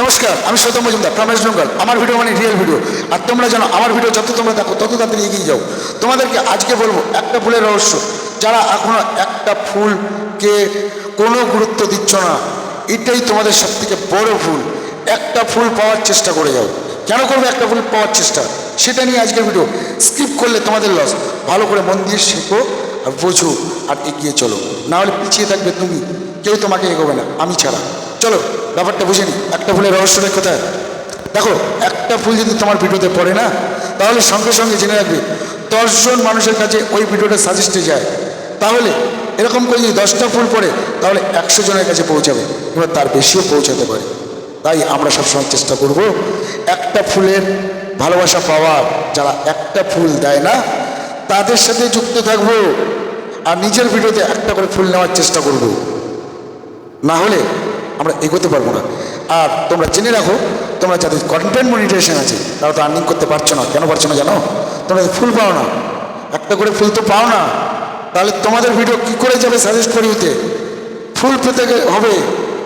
নমস্কার, আমি Soutam Majumdar from West Bengal. আমার ভিডিও মানে রিয়েল ভিডিও। আর তোমরা জানো আমার ভিডিও যত তোমরা দেখো তত তাড়াতাড়ি এগিয়ে যাও। তোমাদেরকে আজকে বলবো একটা ফুলের রহস্য। যারা এখনো একটা ফুলকে কোনো গুরুত্ব দিচ্ছ না, এটাই তোমাদের সব থেকে বড় ভুল। একটা ফুল পাওয়ার চেষ্টা করে যাও। কেন করবে একটা ফুল পাওয়ার চেষ্টা, সেটা নিয়ে আজকের ভিডিও। স্কিপ করলে তোমাদের লস। ভালো করে মন দিয়ে শেখো আর বোঝো আর এগিয়ে চলো, না হলে পিছিয়ে থাকবে তুমি, কেউ তোমাকে এগোবে না, আমি ছাড়া। চলো ব্যাপারটা বুঝে নি, একটা ফুলের রহস্যটা কোথায়। দেখো, একটা ফুল যদি তোমার ভিডিওতে পড়ে না, তাহলে সঙ্গে সঙ্গে জেনে রাখবে 10 জন মানুষের কাছে ওই ভিডিওটা সাজেস্টে যায়। তাহলে এরকম করে যদি 10টা ফুল পড়ে, তাহলে 100 জনের কাছে পৌঁছাবে, এবার তার বেশিও পৌঁছাতে পারে। তাই আমরা সবসময় চেষ্টা করব একটা ফুলের ভালোবাসা পাওয়ার। যারা একটা ফুল দেয় না তাদের সাথে যুক্ত থাকবো, আর নিজের ভিডিওতে একটা করে ফুল নেওয়ার চেষ্টা করব, না হলে আমরা এগোতে পারবো না। আর তোমরা জেনে রাখো, তোমরা যাদের কন্টেন্ট মনিটাইজেশন আছে তারা তো আর্নিং করতে পারছো না। কেন পারছো না জানো? তোমরা ফুল পাও না, একটা করে ফুল তো পাও না। তাহলে তোমাদের ভিডিও কি করে যাবে সাজেস্ট ফর ইউতে? ফুল পেতে হবে,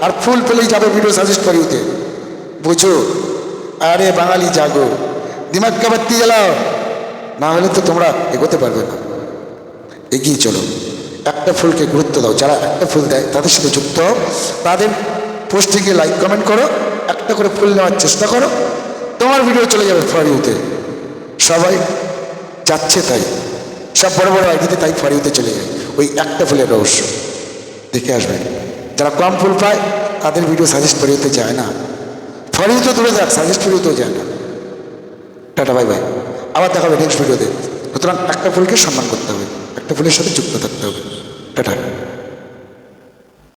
আর ফুল পেলেই যাবে ভিডিও সাজেস্ট ফর ইউতে। বুঝো? আরে বাঙালি জাগো, দিমাগ কা বাত্তি জ্বালাও, না হলে তো তোমরা এগোতে পারবে না। এগিয়ে চলো, একটা ফুলকে গুরুত্ব দাও। যারা একটা ফুল দেয় তাদের সাথে যুক্ত হও, তাদের পোস্টে গিয়ে লাইক কমেন্ট করো, একটা করে ফুল নেওয়ার চেষ্টা করো, তোমার ভিডিও চলে যাবে ফর ইউতে। সবাই যাচ্ছে তাই, সব বড় বড় আইডিতে তাই ফর ইউতে চলে যায়। ওই একটা ফুলের রহস্য দেখে আসবে। যারা কম ফুল পায় তাদের ভিডিও সাজেস্ট ফর ইউতে যায় না, ফর ইউতে দূরে যাক, সাজেস্ট ফর ইউতেও যায় না। টাটা, বাই বাই, আবার দেখা হবে নেক্সট ভিডিওতে। সুতরাং একটা ফুলকে সম্মান করতে হবে, একটা ফুলের সাথে যুক্ত থাকতে হবে। টাটা।